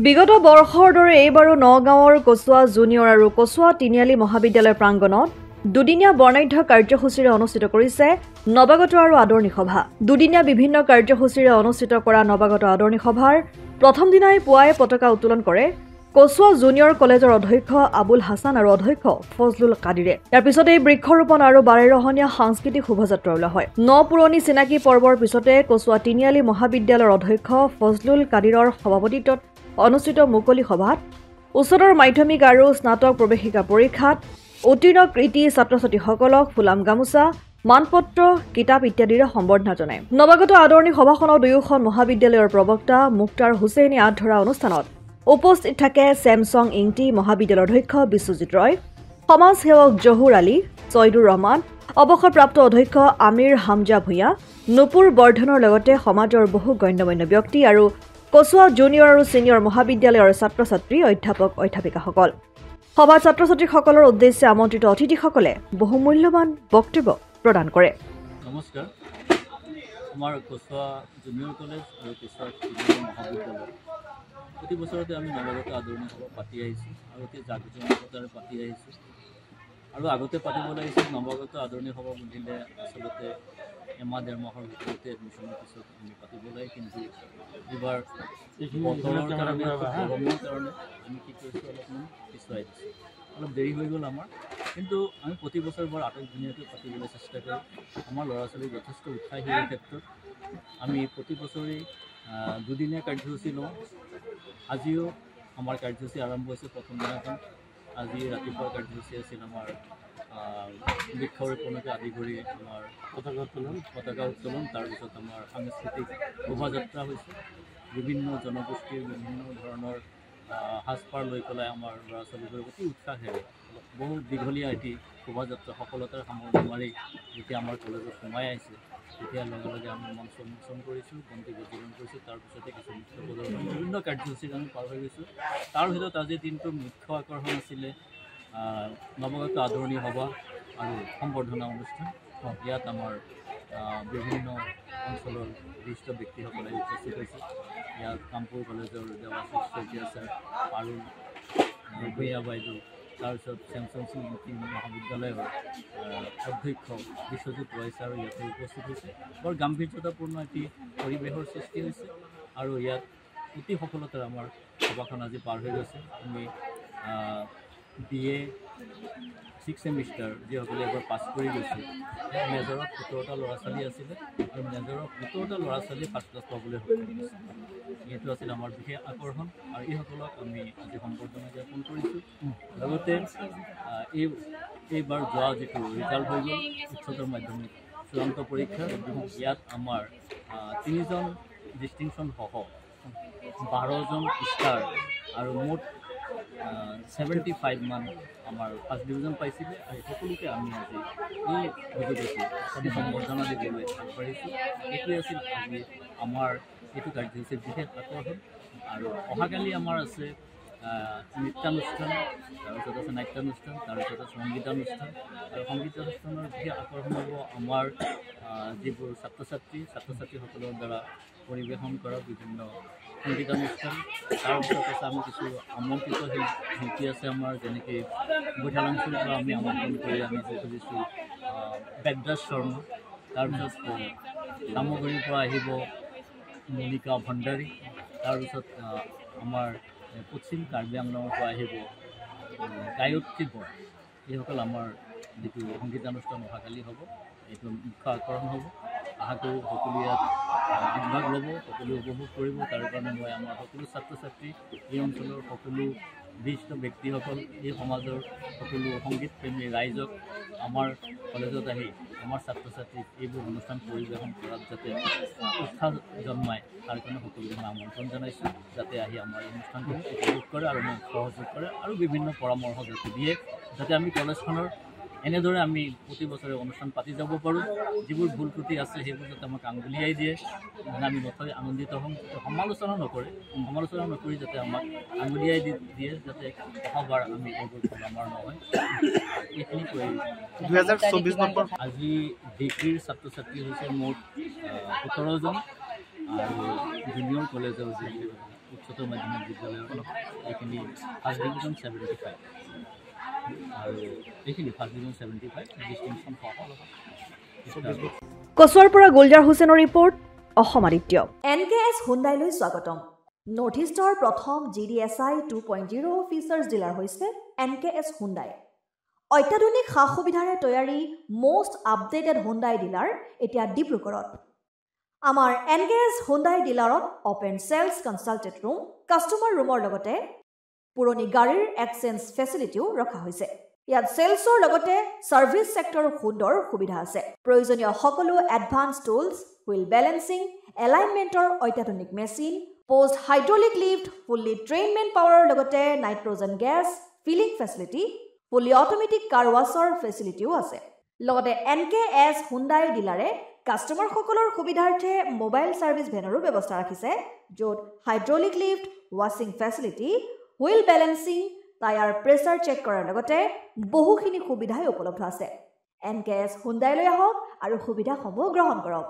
বিগত বৰ্ষৰ দৰে এইবাৰো নগাঁৱৰ কচুৱা জুনিয়ৰ আৰু কচুৱা তিনিআলি মহাবিদ্যালয় প্ৰাংগণত দুদিনীয়া বৰ্ণাঢ্য কাৰ্যসূচীৰে অনুষ্ঠিত কৰিছে নৱাগত আৰু আদৰণি সভা। দুদিনীয়া বিভিন্ন কাৰ্যসূচীৰে অনুষ্ঠিত কৰা নৱাগত আদৰণি সভাৰ প্ৰথম দিনাই পুৱাই পতাকা উত্তোলন কৰে কচুৱা জুনিয়ৰ কলেজৰ অধ্যক্ষ আবুল হাছান আৰু অধ্যক্ষ ফজলুল কাদিৰে। ইয়াৰ পিছতে বৃক্ষৰোপণ আৰু বাৰেৰহণীয়া সাংস্কৃতিক শোভাযাত্ৰা ওলোৱা হয়। পুৰণি চিনাকি পৰ্বৰ পিছতে কচুৱা তিনিআলি মহাবিদ্যালয়ৰ অধ্যক্ষ ফজলুল কাদিৰৰ সভাপতিত্বত অনুষ্ঠিত মুকলি সভাত উচ্চতৰ মাধ্যমিক আৰু স্নাতক প্ৰৱেশিকা পৰীক্ষাত উত্তীৰ্ণ কৃতি ছাত্ৰ-ছাত্ৰীসকলক ফুলাম গামোচা, মানপত্ৰ, কিতাপ ইত্যাদিৰে সম্বৰ্ধনা জনায়। নৱাগত আদৰণি সভাখনত দুয়োখন মহাবিদ্যালয়ৰ প্ৰবক্তা মুক্তাৰ হুছেইনে আঁত ধৰা অনুষ্ঠানত উপস্থিত থাকে ছেমছং ইংটি মহাবিদ্যালয়ৰ অধ্যক্ষ বিশ্বজিৎ ৰয়, সমাজ সেৱক জহুৰ আলী, ছয়দুৰ ৰহমান, অৱসৰপ্ৰাপ্ত অধ্যক্ষ আমিৰ হামজা ভূঞা, নুপুৰ বৰ্ধনৰ লগতে সমাজৰ বহু গণ্যমান্য ব্যক্তি আৰু কচুৱা জুনিয়ৰ আৰু ছিনিয়ৰ মহাবিদ্যালয়ৰ ছাত্ৰ-ছাত্ৰী, অধ্যাপক, অধ্যাপিকাসকল। সভাত ছাত্ৰ-ছাত্ৰীসকলৰ উদ্দেশ্যে আমন্ত্ৰিত অতিথিসকলে বহুমূল্যৱান বক্তব্য প্ৰদান কৰে। নমস্কাৰ। আমাৰ কচুৱা জুনিয়ৰ কলেজ আৰু কচুৱা তিনিআলি মহাবিদ্যালয় প্ৰতি বছৰতে আমি নৱাগত আদৰণি সভা পাতি আহিছোঁ আৰু অতি জাকজমকতাৰে পাতি আহিছোঁ আৰু আগতে পাতিব লাগিছিল নৱাগত আদৰণি সভা বুলিলে আচলতে এমাহ ডেৰ মাহৰ ভিতৰতে এডমিশ্যনৰ পিছত আমি পাতিব লাগে, কিন্তু এইবাৰ বতৰৰ কাৰণে গৰমৰ কাৰণে আমি কি কৰিছোঁ অলপমান পিছুৱাই দিছোঁ, অলপ দেৰি হৈ গ'ল আমাৰ। কিন্তু আমি প্ৰতি বছৰ বৰ আটকধুনীয়াকৈ পাতিবলৈ চেষ্টা কৰোঁ। আমাৰ ল'ৰা ছোৱালী যথেষ্ট উৎসাহী এই ক্ষেত্ৰত। আমি প্ৰতি বছৰেই দুদিনীয়া কাৰ্যসূচী লওঁ। আজিও আমাৰ কাৰ্যসূচী আৰম্ভ হৈছে প্ৰথম দিনাখন। আজি ৰাতিপুৱা কাৰ্যসূচী আছিল আমাৰ বৃক্ষৰোপণকে আদি কৰি আমাৰ পতাকা উত্তোলন, তাৰপিছত আমাৰ সাংস্কৃতিক শোভাযাত্ৰা হৈছে। বিভিন্ন জনগোষ্ঠীৰ বিভিন্ন ধৰণৰ সাজপাৰ লৈ পেলাই আমাৰ ল'ৰা ছোৱালীবোৰে অতি উৎসাহেৰে বহু দীঘলীয়া এটি শোভাযাত্ৰা সফলতাৰ সামৰণি মাৰি যেতিয়া আমাৰ কলেজত সোমাই আহিছে, তেতিয়া লগে লগে আমি মঞ্চ উন্মোচন কৰিছোঁ, বন্তি প্ৰজ্বলন কৰিছোঁ, তাৰপিছতে কিছু নৃত্য প্ৰদৰ্শন বিভিন্ন কাৰ্যসূচীত আমি পাৰ হৈ গৈছোঁ। তাৰ ভিতৰত আজিৰ দিনটোৰ মুখ্য আকৰ্ষণ আছিলে নৱাগত আদৰণি সভা আৰু সম্বৰ্ধনা অনুষ্ঠান। ইয়াত আমাৰ বিভিন্ন অঞ্চলৰ বিশিষ্ট ব্যক্তিসকলে উপস্থিত হৈছে। ইয়াত কামপুৰ কলেজৰ দেৱাশিষ শইকীয়া ছাৰ, পাৰুল ভূঞা বাইদেউ, তাৰপিছত ছেমছং ইংটি মহাবিদ্যালয়ৰ অধ্যক্ষ বিশ্বজিৎ ৰয় ছাৰ ইয়াতে উপস্থিত হৈছে। বৰ গাম্ভীৰ্যতাপূৰ্ণ এটি পৰিৱেশৰ সৃষ্টি হৈছে আৰু ইয়াত অতি সফলতাৰে আমাৰ সভাখন আজি পাৰ হৈ গৈছে। আমি BA 6 ছেমিষ্টাৰ যিসকলে এবাৰ পাছ কৰি গৈছে, মেজৰত 17টা ল'ৰা ছোৱালী আছিলে আৰু মেজৰৰ 17টা ল'ৰা ছোৱালী ফাৰ্ষ্ট ক্লাছ পাবলৈ সক্ষম হৈছে। এইটো আছিল আমাৰ বিশেষ আকৰ্ষণ আৰু এইসকলক আমি আজি সম্বৰ্ধনা জ্ঞাপন কৰিছোঁ। লগতে এইবাৰ যোৱা যিটো ৰিজাল্ট হৈ গ'ল উচ্চতৰ মাধ্যমিক চূড়ান্ত পৰীক্ষা, ইয়াত আমাৰ 3জন ডিষ্টিংশ্যন সহ 12জন ষ্টাৰ আৰু মুঠ 75 মান আমাৰ ফাৰ্ষ্ট ডিভিজন পাইছিলে আৰু সকলোকে আমি আজি এই সুযোগতে সম্বৰ্ধনা দিবলৈ আগবাঢ়িছোঁ। এইটোৱে আছিল আজি আমাৰ এইটো কাৰ্যসূচীৰ বিশেষ আকৰ্ষণ। আৰু অহাকালি আমাৰ আছে নৃত্যানুষ্ঠান, তাৰপিছত আছে নাট্যানুষ্ঠান, তাৰপিছত আছে সংগীতানুষ্ঠান আৰু সংগীতানুষ্ঠানৰ বিশেষ আকৰ্ষণ হ'ব আমাৰ যিবোৰ ছাত্ৰ-ছাত্ৰীসকলৰ দ্বাৰা পৰিৱেশন কৰা বিভিন্ন সংগীতানুষ্ঠান। তাৰপিছত আছে আমি কিছু আমন্ত্ৰিত শিল্পী আছে আমাৰ, যেনেকৈ বৈঠালাংচুৰ পৰা আমি আমন্ত্ৰণ কৰি আনিছোঁ খুজিছোঁ বেদৰাজ শৰ্মা, তাৰপিছত চামগুৰিৰ পৰা আহিব মনিকা ভণ্ডাৰী, তাৰপিছত আমাৰ পশ্চিম কাৰ্বি আংলঙৰ পৰা আহিব গায়ত্ৰী বৰা। এইসকল আমাৰ যিটো সংগীতানুষ্ঠান অহাকালি হ'ব, এইটো মুখ্য আকৰ্ষণ হ'ব। আশা কৰোঁ সকলোৱে ইয়াত আগভাগ ল'ব, সকলোৱে উপভোগ কৰিব। তাৰ কাৰণে মই আমাৰ সকলো ছাত্ৰ-ছাত্ৰী, এই অঞ্চলৰ সকলো বিশিষ্ট ব্যক্তিসকল, এই সমাজৰ সকলো সংগীত প্ৰেমী ৰাইজক আমাৰ কলেজত আহি আমাৰ ছাত্ৰ-ছাত্ৰীক এইবোৰ অনুষ্ঠান পৰিৱেশন কৰাত যাতে উৎসাহ জন্মায়, তাৰ কাৰণে সকলোকে মই আমন্ত্ৰণ জনাইছোঁ, যাতে আহি আমাৰ এই অনুষ্ঠানখিনি উপভোগ কৰে আৰু মোক সহযোগ কৰে আৰু বিভিন্ন পৰামৰ্শ যাতে দিয়ে, যাতে আমি কলেজখনৰ এনেদৰে আমি প্ৰতি বছৰে অনুষ্ঠান পাতি যাব পাৰোঁ। যিবোৰ ভুল ত্ৰুটি আছে সেইবোৰ যাতে আমাক আঙুলিয়াই দিয়ে, মানে আমি নথৈ আনন্দিত হ'ম। সমালোচনা নকৰি যাতে আমাক আঙুলিয়াই দিয়ে, যাতে অহাবাৰ আমি এইবোৰ ভুল আমাৰ নহয়। এইখিনি কৈ 2024 নম্বৰ আজি ডিগ্ৰীৰ ছাত্ৰ-ছাত্ৰী হৈছে মুঠ 17জন আৰু জুনিয়ৰ কলেজৰ যি উচ্চতৰ মাধ্যমিক বিদ্যালয়ৰ এইখিনি ফাৰ্ষ্ট ডিভিজন 75 আৰু এইখিনি ফাৰ্ষ্ট ডিভিজন 75 ডিষ্টিংশ্যন সহ কচুৱাৰ পৰা গুলজাৰ হুছেইনৰ ৰিপৰ্ট অসম আদিত্য NKS হুণ্ডাইলৈ স্বাগতম নৰ্থ ইষ্টৰ প্ৰথম GDSI 2.0 ফিচাৰ্ছ ডিলাৰ হৈছে NKS হুণ্ডাই অত্যাধুনিক সা সুবিধাৰে তৈয়াৰী মোষ্ট আপডেটেড হুণ্ডাই ডিলাৰ এতিয়া ডিব্ৰুগড়ত আমাৰ NKS হুণ্ডাই ডিলাৰত open sales consultant room customer ৰুমৰ লগতে পুৰণি গাড়ীৰ এক্সচেঞ্জ ফেচিলিটিও ৰখা হৈছে ইয়াত সেলছৰ লগতে সাৰ্ভিস সেক্টৰৰ সুন্দৰ সুবিধা আছে প্ৰয়োজনীয় সকলো এডভান্স টুলছ হুইল বেলেন্সিং এলাইনমেন্টৰ অত্যাধুনিক machine post hydraulic lift fully ট্ৰেইনমেন্ট পাৱাৰৰ লগতে nitrogen gas filling facility fully automatic car ৱাছৰ ফেচিলিটিও আছে লগতে NKS হুণ্ডাই ডিলাৰে কাস্টমাৰ সকলৰ সুবিধাৰ্থে মোবাইল সাৰ্ভিস ভেনৰো ব্যৱস্থা ৰাখিছে য'ত হাইড্ৰলিক লিফ্ট ৱাছিং facility wheel balancing tyre pressure check কৰাৰ লগতে বহুখিনি সুবিধাই উপলব্ধ আছে NKS হুণ্ডাইলৈ আহক আৰু সুবিধাসমূহ গ্ৰহণ কৰক